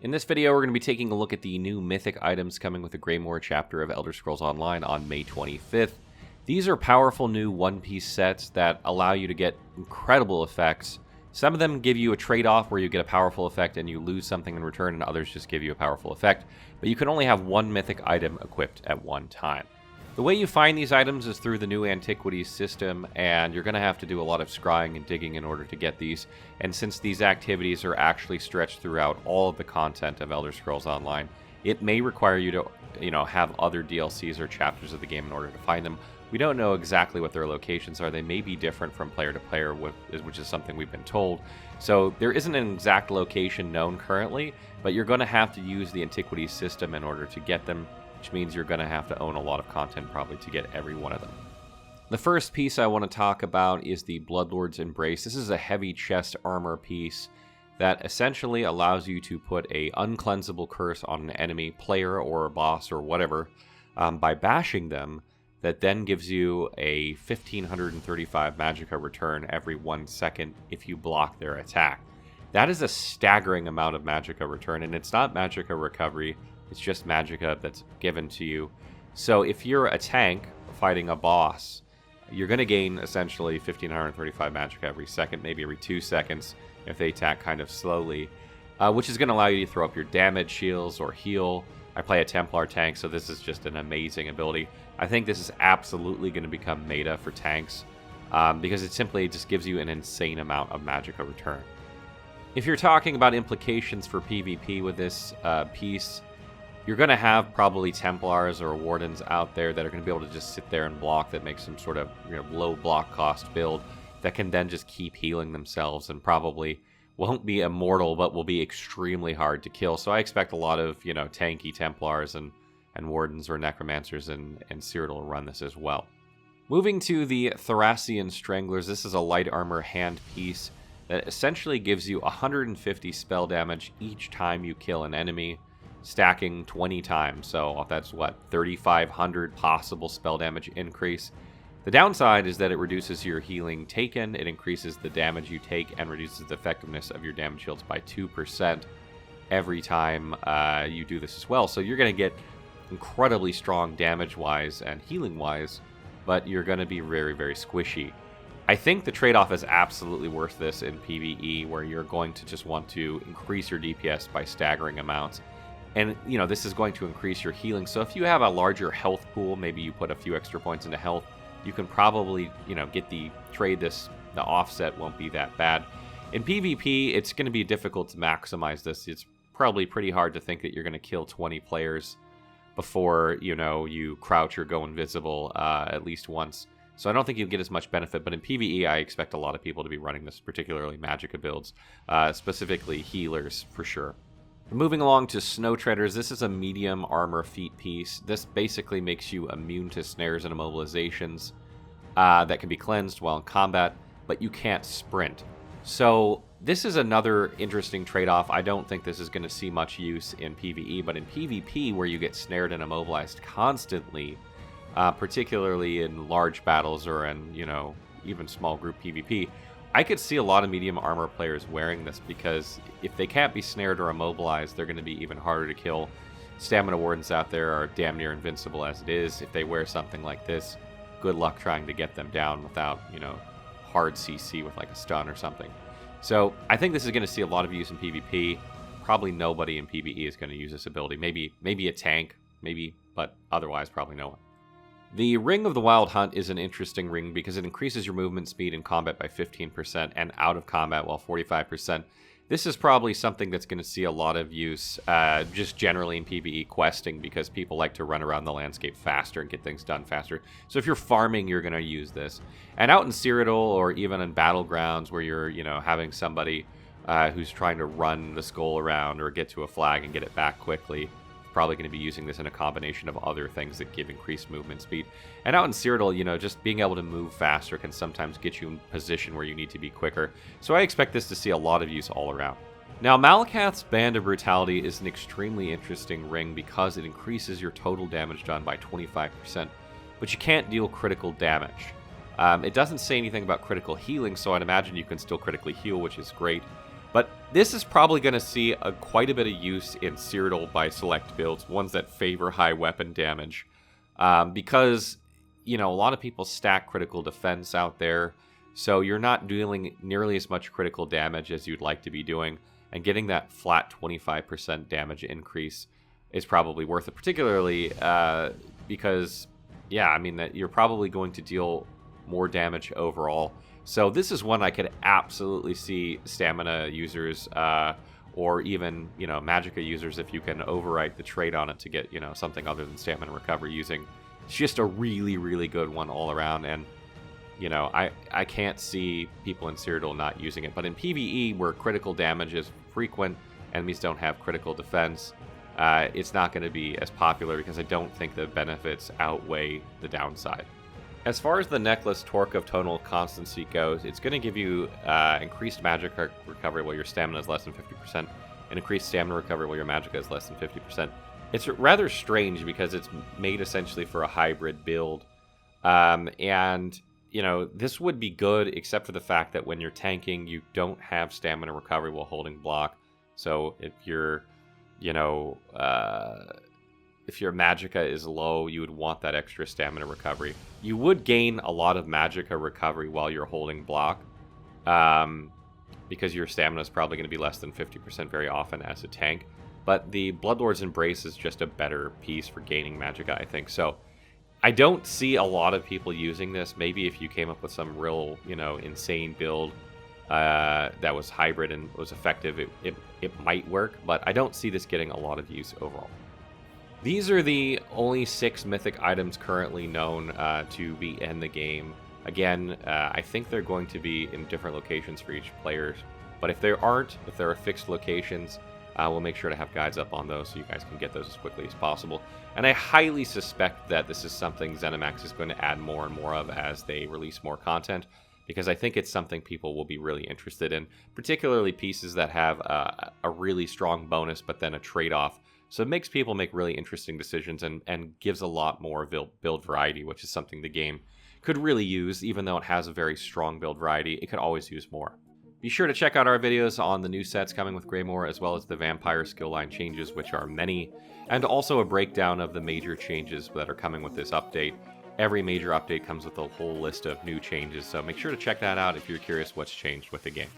In this video, we're going to be taking a look at the new Mythic items coming with the Greymoor Chapter of Elder Scrolls Online on May 25th. These are powerful new one-piece sets that allow you to get incredible effects. Some of them give you a trade-off where you get a powerful effect and you lose something in return, and others just give you a powerful effect. But you can only have one Mythic item equipped at one time. The way you find these items is through the new Antiquities system, and you're going to have to do a lot of scrying and digging in order to get these. And since these activities are actually stretched throughout all of the content of Elder Scrolls Online, it may require you to, have other DLCs or chapters of the game in order to find them. We don't know exactly what their locations are. They may be different from player to player, which is something we've been told. So there isn't an exact location known currently, but you're going to have to use the Antiquities system in order to get them, which means you're going to have to own a lot of content probably to get every one of them. The first piece I want to talk about is the Bloodlord's Embrace. This is a heavy chest armor piece that essentially allows you to put a uncleansable curse on an enemy, player or a boss or whatever, by bashing them. That then gives you a 1535 magicka return every 1 second if you block their attack. That is a staggering amount of magicka return, and it's not magicka recovery. It's just magicka that's given to you. So if you're a tank fighting a boss, you're going to gain essentially 1535 magicka every second, maybe every 2 seconds if they attack kind of slowly, which is going to allow you to throw up your damage shields or heal. I play a Templar tank, so this is just an amazing ability. I think this is absolutely going to become meta for tanks because it simply just gives you an insane amount of magicka return. If you're talking about implications for PvP with this piece, you're going to have probably Templars or Wardens out there that are going to be able to just sit there and block. That makes some sort of low block cost build that can then just keep healing themselves and probably won't be immortal, but will be extremely hard to kill. So I expect a lot of tanky Templars and Wardens or Necromancers and Cyrodiil to run this as well. Moving to the Thrassian Stranglers, this is a light armor hand piece that essentially gives you 150 spell damage each time you kill an enemy, stacking 20 times. So that's 3,500 possible spell damage increase. The downside is that it reduces your healing taken, it increases the damage you take, and reduces the effectiveness of your damage shields by 2% every time you do this as well. So you're going to get incredibly strong damage-wise and healing-wise, but you're going to be very, very squishy. I think the trade-off is absolutely worth this in PvE, where you're going to just want to increase your DPS by staggering amounts. And, this is going to increase your healing. So if you have a larger health pool, maybe you put a few extra points into health, you can probably, get the offset won't be that bad. In PvP, it's going to be difficult to maximize this. It's probably pretty hard to think that you're going to kill 20 players before, you crouch or go invisible at least once. So I don't think you'll get as much benefit, but in PvE, I expect a lot of people to be running this, particularly magicka builds, specifically healers for sure. Moving along to Snow Treaders, this is a medium armor feat piece. This basically makes you immune to snares and immobilizations that can be cleansed while in combat, but you can't sprint. So this is another interesting trade-off. I don't think this is going to see much use in PvE, but in PvP, where you get snared and immobilized constantly, particularly in large battles or in, even small group PvP, I could see a lot of medium armor players wearing this because if they can't be snared or immobilized, they're going to be even harder to kill. Stamina Wardens out there are damn near invincible as it is. If they wear something like this, good luck trying to get them down without, hard CC with like a stun or something. So I think this is going to see a lot of use in PvP. Probably nobody in PvE is going to use this ability. Maybe a tank, but otherwise probably no one. The Ring of the Wild Hunt is an interesting ring because it increases your movement speed in combat by 15% and out of combat while 45%. This is probably something that's going to see a lot of use just generally in PvE questing because people like to run around the landscape faster and get things done faster. So if you're farming, you're going to use this. And out in Cyrodiil or even in Battlegrounds where you're, having somebody who's trying to run the skull around or get to a flag and get it back quickly, probably going to be using this in a combination of other things that give increased movement speed. And out in Cyrodiil, just being able to move faster can sometimes get you in position where you need to be quicker. So I expect this to see a lot of use all around. Now, Malacath's Band of Brutality is an extremely interesting ring because it increases your total damage done by 25%, but you can't deal critical damage. It doesn't say anything about critical healing, so I'd imagine you can still critically heal, which is great. But This is probably going to see quite a bit of use in Cyrodiil by select builds, ones that favor high weapon damage. Because, a lot of people stack critical defense out there, so you're not dealing nearly as much critical damage as you'd like to be doing, and getting that flat 25% damage increase is probably worth it, particularly because, that you're probably going to deal more damage overall. So this is one I could absolutely see stamina users or even, magicka users, if you can overwrite the trait on it to get, something other than stamina recovery using. It's just a really, really good one all around. And, I can't see people in Cyrodiil not using it. But in PvE, where critical damage is frequent, enemies don't have critical defense, it's not going to be as popular because I don't think the benefits outweigh the downside. As far as the necklace Torc of Tonal Constancy goes, it's going to give you increased magic recovery while your stamina is less than 50%, and increased stamina recovery while your magicka is less than 50%. It's rather strange because it's made essentially for a hybrid build. This would be good except for the fact that when you're tanking, you don't have stamina recovery while holding block. So if your magicka is low, you would want that extra stamina recovery. You would gain a lot of magicka recovery while you're holding block, because your stamina is probably going to be less than 50% very often as a tank. But the Bloodlord's Embrace is just a better piece for gaining magicka, I think. So I don't see a lot of people using this. Maybe if you came up with some real, insane build that was hybrid and was effective, it might work. But I don't see this getting a lot of use overall. These are the only 6 mythic items currently known to be in the game. Again, I think they're going to be in different locations for each player. But if there are fixed locations, we'll make sure to have guides up on those so you guys can get those as quickly as possible. And I highly suspect that this is something ZeniMax is going to add more and more of as they release more content, because I think it's something people will be really interested in, particularly pieces that have a really strong bonus but then a trade-off. So it makes people make really interesting decisions and gives a lot more build variety, which is something the game could really use. Even though it has a very strong build variety, it could always use more. Be sure to check out our videos on the new sets coming with Greymoor, as well as the vampire skill line changes, which are many, and also a breakdown of the major changes that are coming with this update. Every major update comes with a whole list of new changes, so make sure to check that out if you're curious what's changed with the game.